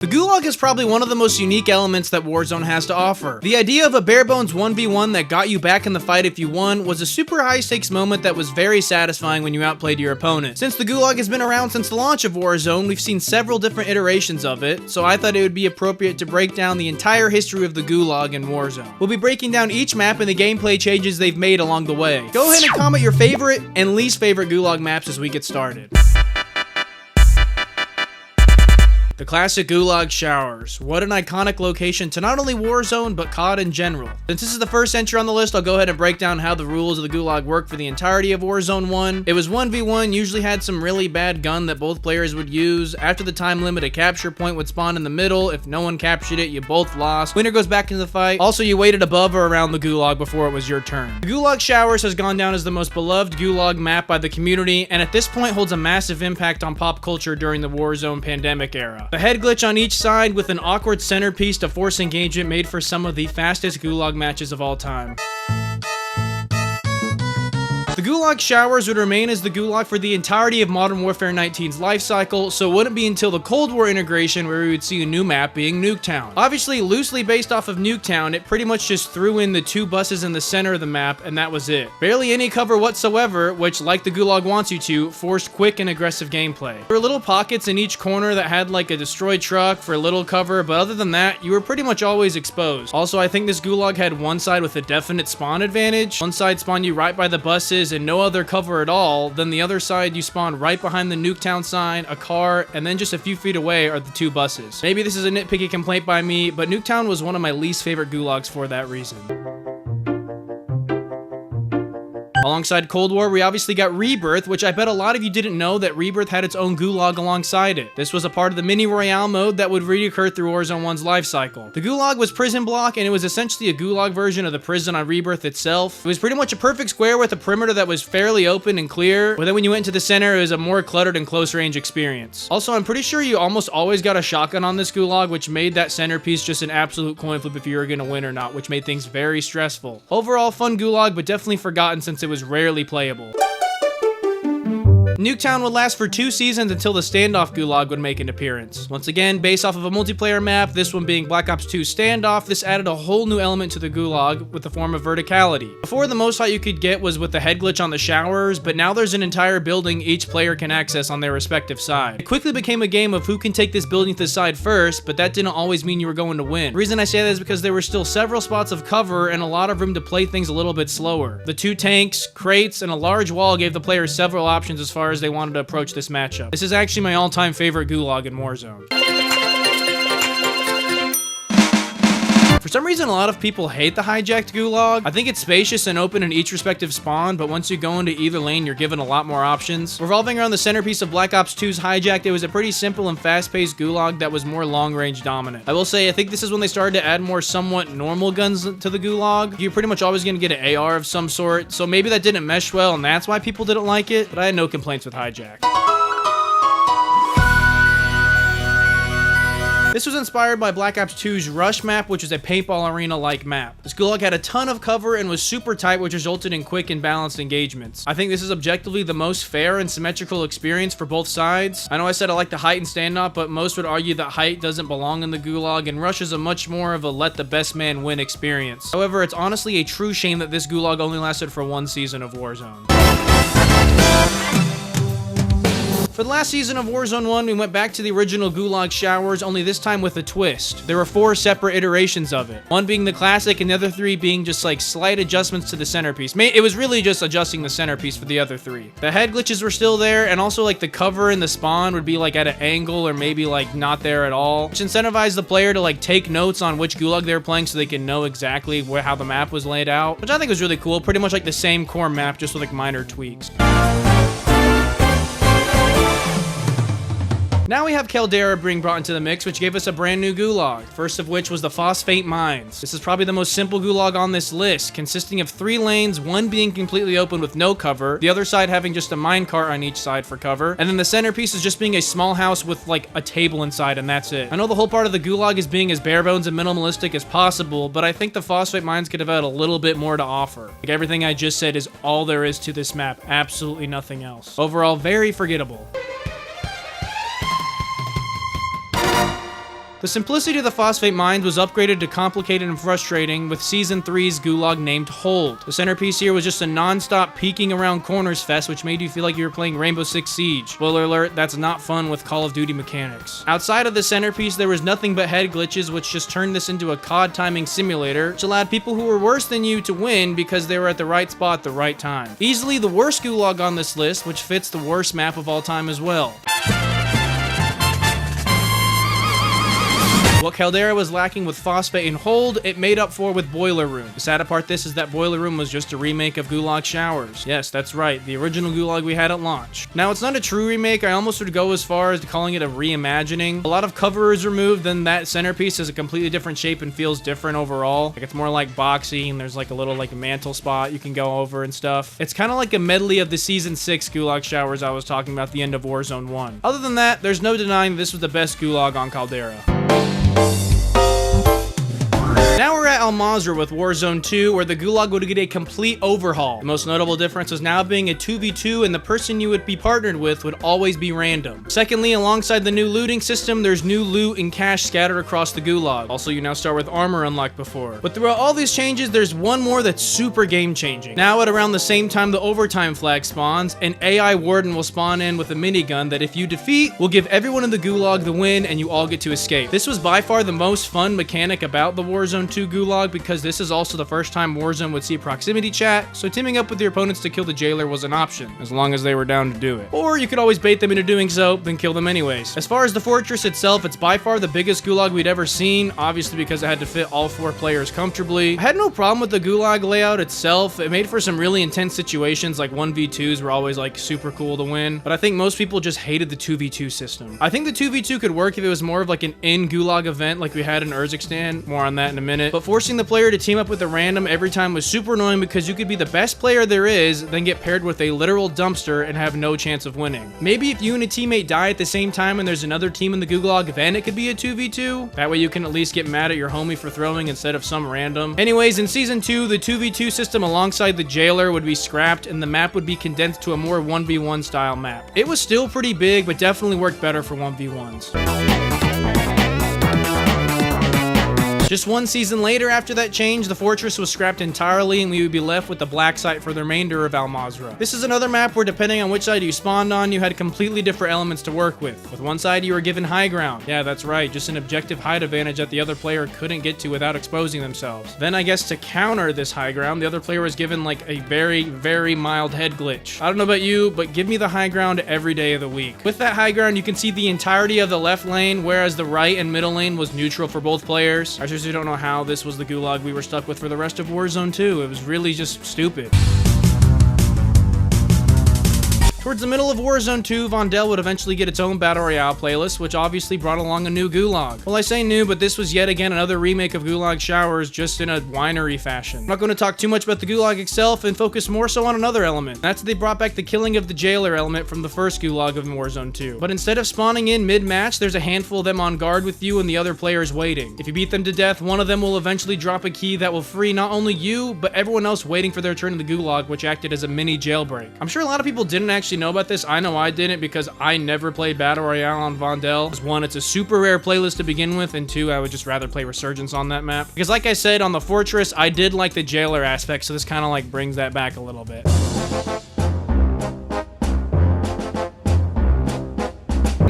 The Gulag is probably one of the most unique elements that Warzone has to offer. The idea of a bare-bones 1v1 that got you back in the fight if you won was a super high-stakes moment that was very satisfying when you outplayed your opponent. Since the Gulag has been around since the launch of Warzone, we've seen several different iterations of it, so I thought it would be appropriate to break down the entire history of the Gulag in Warzone. We'll be breaking down each map and the gameplay changes they've made along the way. Go ahead and comment your favorite and least favorite Gulag maps as we get started. The classic Gulag showers. What an iconic location to not only Warzone, but COD in general. Since this is the first entry on the list, I'll go ahead and break down how the rules of the Gulag work for the entirety of Warzone 1. It was 1v1, usually had some really bad gun that both players would use. After the time limit, a capture point would spawn in the middle. If no one captured it, you both lost. Winner goes back into the fight. Also, you waited above or around the Gulag before it was your turn. The Gulag showers has gone down as the most beloved Gulag map by the community, and at this point holds a massive impact on pop culture during the Warzone pandemic era. The head glitch on each side with an awkward centerpiece to force engagement made for some of the fastest Gulag matches of all time. The Gulag showers would remain as the Gulag for the entirety of Modern Warfare 19's life cycle, so it wouldn't be until the Cold War integration where we would see a new map being Nuketown. Obviously, loosely based off of Nuketown, it pretty much just threw in the two buses in the center of the map, and that was it. Barely any cover whatsoever, which, like the Gulag wants you to, forced quick and aggressive gameplay. There were little pockets in each corner that had like a destroyed truck for a little cover, but other than that, you were pretty much always exposed. Also, I think this Gulag had one side with a definite spawn advantage. One side spawned you right by the buses and no other cover at all, then the other side you spawn right behind the Nuketown sign, a car, and then just a few feet away are the two buses. Maybe this is a nitpicky complaint by me, but Nuketown was one of my least favorite Gulags for that reason. Alongside Cold War, we obviously got Rebirth, which I bet a lot of you didn't know that Rebirth had its own Gulag alongside it. This was a part of the mini royale mode that would reoccur through Warzone 1's life cycle. The Gulag was prison block, and it was essentially a Gulag version of the prison on Rebirth itself. It was pretty much a perfect square with a perimeter that was fairly open and clear, but then when you went into the center, it was a more cluttered and close range experience. Also, I'm pretty sure you almost always got a shotgun on this Gulag, which made that centerpiece just an absolute coin flip if you were gonna win or not, which made things very stressful. Overall, fun Gulag, but definitely forgotten since it was rarely playable. Nuketown would last for 2 seasons until the Standoff Gulag would make an appearance. Once again, based off of a multiplayer map, this one being Black Ops 2 Standoff, this added a whole new element to the Gulag with the form of verticality. Before, the most height you could get was with the head glitch on the showers, but now there's an entire building each player can access on their respective side. It quickly became a game of who can take this building to the side first, but that didn't always mean you were going to win. The reason I say that is because there were still several spots of cover and a lot of room to play things a little bit slower. The 2 tanks, crates, and a large wall gave the players several options as far as they wanted to approach this matchup. This is actually my all-time favorite Gulag in Warzone. For some reason, a lot of people hate the Hijacked Gulag. I think it's spacious and open in each respective spawn, but once you go into either lane, you're given a lot more options. Revolving around the centerpiece of Black Ops 2's Hijacked, it was a pretty simple and fast-paced Gulag that was more long-range dominant. I will say, I think this is when they started to add more somewhat normal guns to the Gulag. You're pretty much always going to get an AR of some sort, so maybe that didn't mesh well, and that's why people didn't like it, but I had no complaints with Hijacked. This was inspired by Black Ops 2's Rush map, which is a paintball arena-like map. This Gulag had a ton of cover and was super tight, which resulted in quick and balanced engagements. I think this is objectively the most fair and symmetrical experience for both sides. I know I said I like the height and standoff, but most would argue that height doesn't belong in the Gulag, and Rush is a much more of a let the best man win experience. However, it's honestly a true shame that this Gulag only lasted for 1 season of Warzone. For the last season of Warzone 1, we went back to the original Gulag showers, only this time with a twist. There were 4 separate iterations of it. One being the classic, and the other 3 being just like slight adjustments to the centerpiece. It was really just adjusting the centerpiece for the other 3. The head glitches were still there, and also like the cover in the spawn would be like at an angle or maybe like not there at all, which incentivized the player to like take notes on which Gulag they were playing so they can know exactly how the map was laid out, which I think was really cool. Pretty much like the same core map, just with like minor tweaks. Now we have Caldera being brought into the mix, which gave us a brand new Gulag, first of which was the Phosphate mines. This is probably the most simple Gulag on this list, consisting of 3 lanes, one being completely open with no cover, the other side having just a minecart on each side for cover, and then the centerpiece is just being a small house with like a table inside, and that's it. I know the whole part of the Gulag is being as bare bones and minimalistic as possible, but I think the Phosphate mines could have had a little bit more to offer. Like everything I just said is all there is to this map, absolutely nothing else. Overall, very forgettable. The simplicity of the Phosphate mines was upgraded to complicated and frustrating with Season 3's Gulag named Hold. The centerpiece here was just a non-stop peeking around corners fest, which made you feel like you were playing Rainbow Six Siege. Spoiler alert, that's not fun with Call of Duty mechanics. Outside of the centerpiece, there was nothing but head glitches, which just turned this into a COD timing simulator, which allowed people who were worse than you to win because they were at the right spot at the right time. Easily the worst Gulag on this list, which fits the worst map of all time as well. What Caldera was lacking with Phosphate and Hold, it made up for with Boiler Room. The sad part this is that Boiler Room was just a remake of Gulag Showers. Yes, that's right, the original Gulag we had at launch. Now, it's not a true remake, I almost would go as far as calling it a reimagining. A lot of cover is removed, then that centerpiece has a completely different shape and feels different overall. Like, it's more like boxy, and there's like a little like mantle spot you can go over and stuff. It's kind of like a medley of the Season 6 Gulag Showers I was talking about at the end of Warzone 1. Other than that, there's no denying this was the best Gulag on Caldera. Now we're at Al Mazrah with Warzone 2, where the Gulag would get a complete overhaul. The most notable difference is now being a 2v2, and the person you would be partnered with would always be random. Secondly, alongside the new looting system, there's new loot and cash scattered across the Gulag. Also, you now start with armor unlocked before. But throughout all these changes, there's one more that's super game-changing. Now at around the same time the overtime flag spawns, an AI warden will spawn in with a minigun that if you defeat, will give everyone in the Gulag the win and you all get to escape. This was by far the most fun mechanic about the Warzone 2 Gulag because this is also the first time Warzone would see proximity chat, so teaming up with your opponents to kill the jailer was an option, as long as they were down to do it. Or you could always bait them into doing so, then kill them anyways. As far as the fortress itself, it's by far the biggest Gulag we'd ever seen, obviously because it had to fit all 4 players comfortably. I had no problem with the Gulag layout itself. It made for some really intense situations, like 1v2s were always like super cool to win, but I think most people just hated the 2v2 system. I think the 2v2 could work if it was more of like an in-Gulag event like we had in Urzikstan, more on that in a minute. But forcing the player to team up with a random every time was super annoying because you could be the best player there is, then get paired with a literal dumpster and have no chance of winning. Maybe if you and a teammate die at the same time and there's another team in the Gulag, then it could be a 2v2. That way you can at least get mad at your homie for throwing instead of some random. Anyways, in Season 2, the 2v2 system alongside the jailer would be scrapped and the map would be condensed to a more 1v1 style map. It was still pretty big, but definitely worked better for 1v1s. Just one season later after that change, the fortress was scrapped entirely and we would be left with the black site for the remainder of Al Mazrah. This is another map where depending on which side you spawned on, you had completely different elements to work with. With one side you were given high ground. Yeah, that's right, just an objective height advantage that the other player couldn't get to without exposing themselves. Then I guess to counter this high ground, the other player was given like a very, very mild head glitch. I don't know about you, but give me the high ground every day of the week. With that high ground, you can see the entirety of the left lane, whereas the right and middle lane was neutral for both players. I seriously don't know how this was the Gulag we were stuck with for the rest of Warzone 2. It was really just stupid. Towards the middle of Warzone 2, Vondel would eventually get its own Battle Royale playlist, which obviously brought along a new Gulag. Well, I say new, but this was yet again another remake of Gulag Showers, just in a winery fashion. I'm not going to talk too much about the Gulag itself and focus more so on another element. That's that they brought back the killing of the jailer element from the first Gulag of Warzone 2. But instead of spawning in mid-match, there's a handful of them on guard with you and the other players waiting. If you beat them to death, one of them will eventually drop a key that will free not only you, but everyone else waiting for their turn in the Gulag, which acted as a mini jailbreak. I'm sure a lot of people didn't actually know about this. I know I didn't because I never played Battle Royale on Vondel. One, it's a super rare playlist to begin with, and two, I would just rather play Resurgence on that map. Because like I said, on the Fortress, I did like the jailer aspect, so this kind of like brings that back a little bit.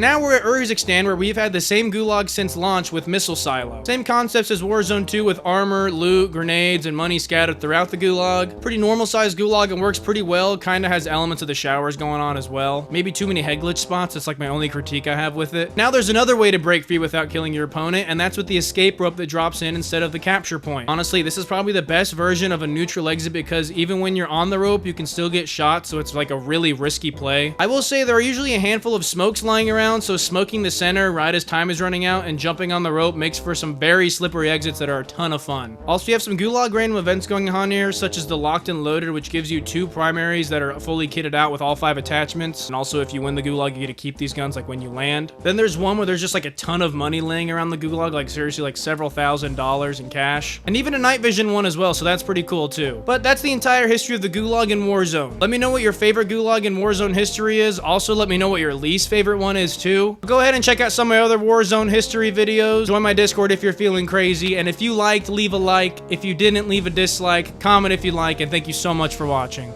Now we're at Urzikstan, where we've had the same Gulag since launch with Missile Silo. Same concepts as Warzone 2 with armor, loot, grenades, and money scattered throughout the Gulag. Pretty normal sized Gulag and works pretty well. Kinda has elements of the showers going on as well. Maybe too many head glitch spots, that's like my only critique I have with it. Now there's another way to break free without killing your opponent, and that's with the escape rope that drops in instead of the capture point. Honestly, this is probably the best version of a neutral exit because even when you're on the rope, you can still get shot, so it's like a really risky play. I will say there are usually a handful of smokes lying around, so smoking the center right as time is running out and jumping on the rope makes for some very slippery exits that are a ton of fun. Also, you have some Gulag random events going on here, such as the Locked and Loaded, which gives you 2 primaries that are fully kitted out with all 5 attachments. And also, if you win the Gulag, you get to keep these guns like when you land. Then there's one where there's just like a ton of money laying around the Gulag, like seriously like several $1,000s in cash. And even a night vision one as well, so that's pretty cool too. But that's the entire history of the Gulag in Warzone. Let me know what your favorite Gulag in Warzone history is. Also, let me know what your least favorite one is too. Go ahead and check out some of my other Warzone history videos. Join my Discord if you're feeling crazy. And if you liked, leave a like. If you didn't, leave a dislike. Comment if you like. And thank you so much for watching.